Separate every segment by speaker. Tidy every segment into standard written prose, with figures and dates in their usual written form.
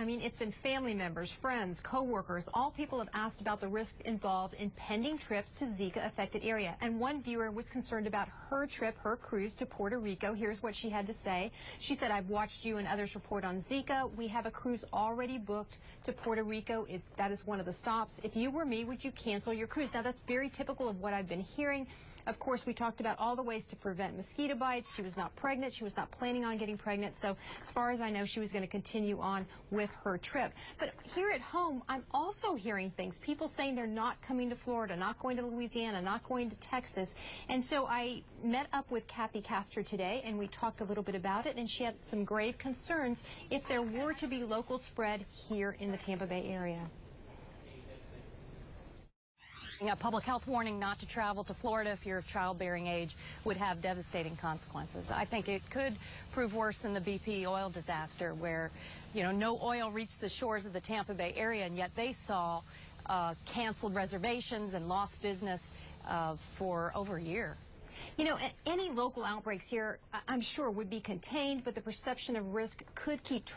Speaker 1: I mean, it's been family members, friends, co-workers, all people have asked about the risk involved in pending trips to Zika-affected area. And one viewer was concerned about her trip, her cruise to Puerto Rico. Here's what she had to say. She said, I've watched you and others report on Zika. We have a cruise already booked to Puerto Rico. That is one of the stops. If you were me, would you cancel your cruise? Now, that's very typical of what I've been hearing. Of course, we talked about all the ways to prevent mosquito bites. She was not pregnant. She was not planning on getting pregnant. So as far as I know, she was going to continue on with her trip. But here at home, I'm also hearing things. People saying they're not coming to Florida, not going to Louisiana, not going to Texas. And so I met up with Kathy Castor today, and we talked a little bit about it, and she had some grave concerns if there were to be local spread here in the Tampa Bay area.
Speaker 2: A public health warning not to travel to Florida if you're of childbearing age would have devastating consequences. I think it could prove worse than the BP oil disaster where, no oil reached the shores of the Tampa Bay area, and yet they saw canceled reservations and lost business for over a year.
Speaker 1: Any local outbreaks here, I'm sure, would be contained, but the perception of risk could keep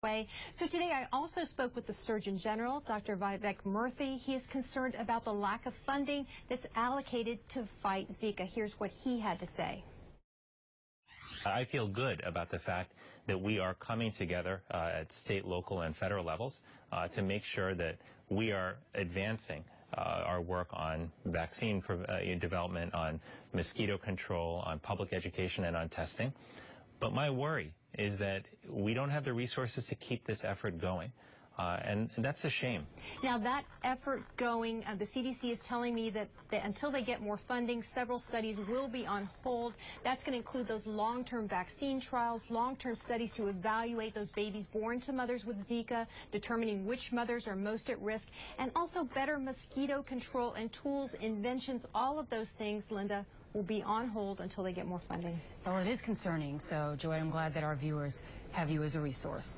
Speaker 1: way. So today I also spoke with the Surgeon General, Dr. Vivek Murthy. He is concerned about the lack of funding that's allocated to fight Zika. Here's what he had to say.
Speaker 3: I feel good about the fact that we are coming together at state, local, and federal levels to make sure that we are advancing our work on vaccine development, on mosquito control, on public education, and on testing. But my worry is that we don't have the resources to keep this effort going. And that's a shame.
Speaker 1: Now, that effort going, the CDC is telling me that until they get more funding, several studies will be on hold. That's going to include those long-term vaccine trials, long-term studies to evaluate those babies born to mothers with Zika, determining which mothers are most at risk, and also better mosquito control and tools, inventions, all of those things, Linda, will be on hold until they get more funding.
Speaker 4: Well, it is concerning. So, Joy, I'm glad that our viewers have you as a resource.